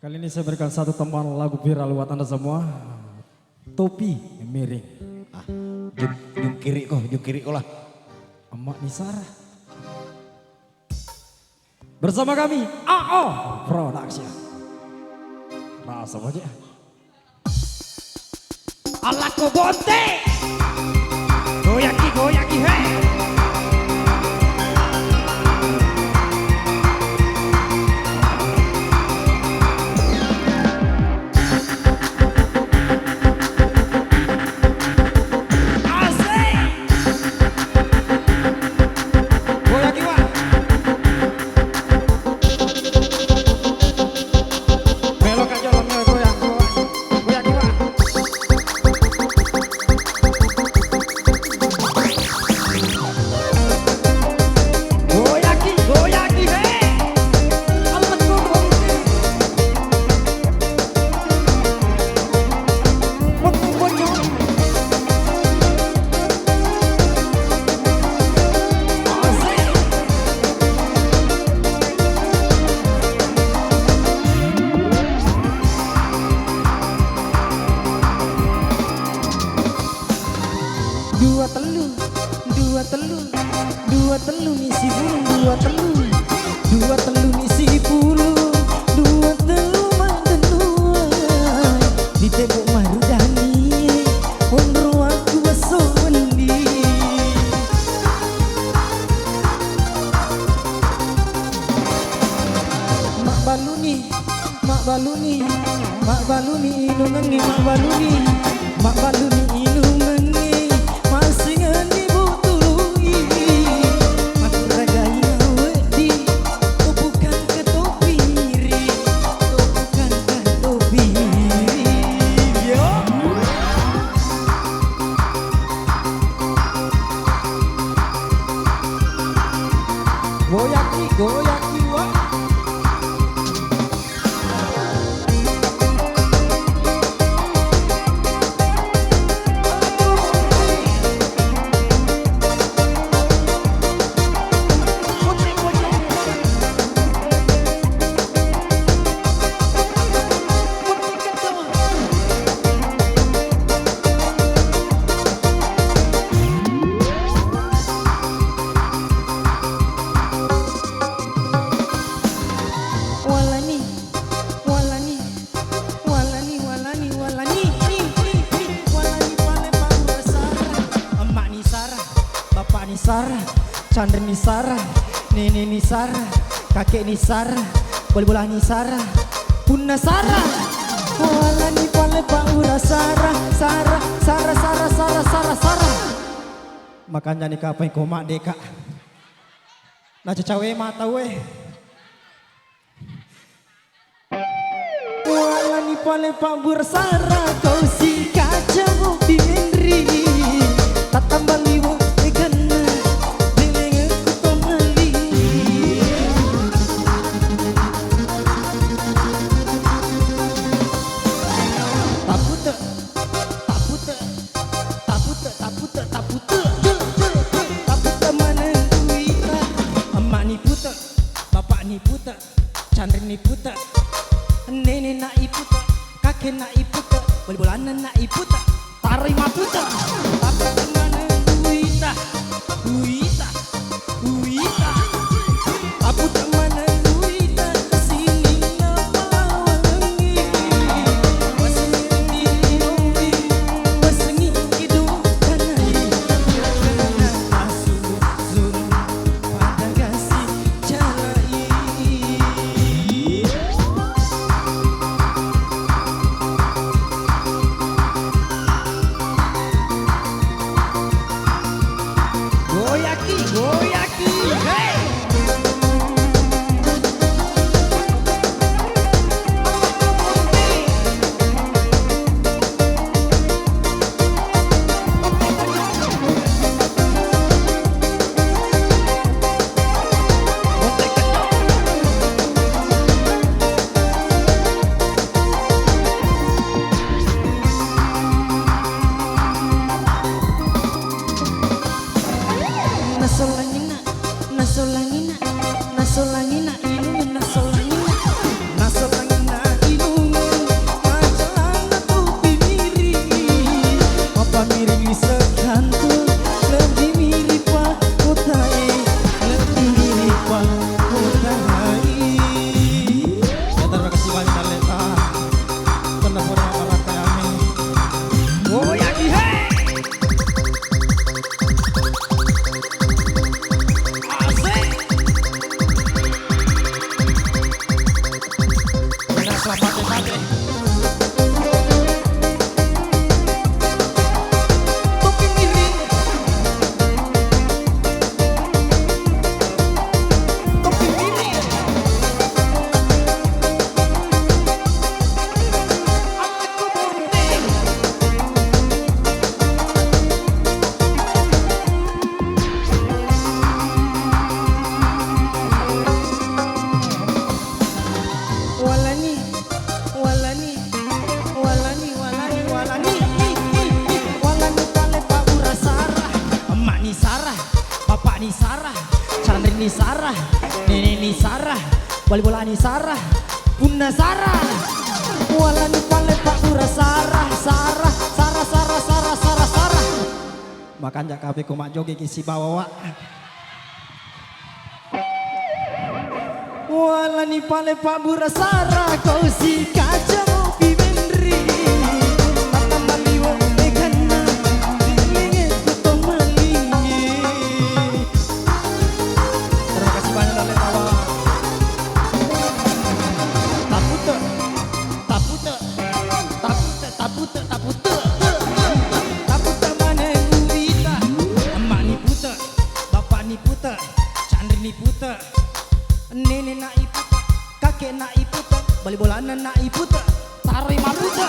Kali ini saya berikan satu teman lagu viral buat Anda semua. Topi miring. Ah, jung kiri kok lah. Emak Nisara. Bersama kami AO Production. Rasa aja. Alaku bonte. Goyaki hei. Dua telu misi burung, dua telu misi burung, dua telu mandenuai di tembok marudani ondro aku baso wendi. Mak baluni inu mengi, mak baluni inu mengi masih ngeni butului. Aku ragai ngawedi bukan ke topi ri, bukan ke topi yo. Goyaki wah. Nisara, Chandra Nisara, Nenek Nisara, kakek Nisara, bola Nisara, Puna Sara, walani pale paura Sara. Makanya nih kapan koma deka, nah cawe mata weh. Walani pale paura Sara, kau si kaca di Henry, tatam baliwo. Bapak ni puta, Chandra ni puta, nenek nak iputa, kakek nak iputa, bol-bolanan nak iputa, tarik maputa, tapi mana duita, aku tak mana duita, sini nama wangi, wasengi hidup tanai, asu zun pada kasih jalai. selamat mati. Topi miring, topi miring. Aku bunting. Walani, walani, walani, walani, walani, walani kale Pak Ura Sarah, emak ni Sarah, bapak ni Sarah, Chandri ni Sarah, nenek ni Sarah, wali bola ni Sarah, bunda Sarah. Walani kale Pak Ura Sarah, Sarah, Sarah, Sarah, Sarah, Sarah, Sarah. Makanya kabeh ku mak jogi kisi bawa. Walani pale Pak Bura Sarah kau si kaca mopi bendri mata maliwo dekana linge kuto malinge. Terima kasih banyak dari tawa. Tapute, tapute, tapute, tapute, tapute, tapute mana gurita. Emak ni puta, bapak ni puta, Chandri ni puta. Nenek nak iputa, kakek nak iputa, bali bolanan nak iputa, tarik maputa.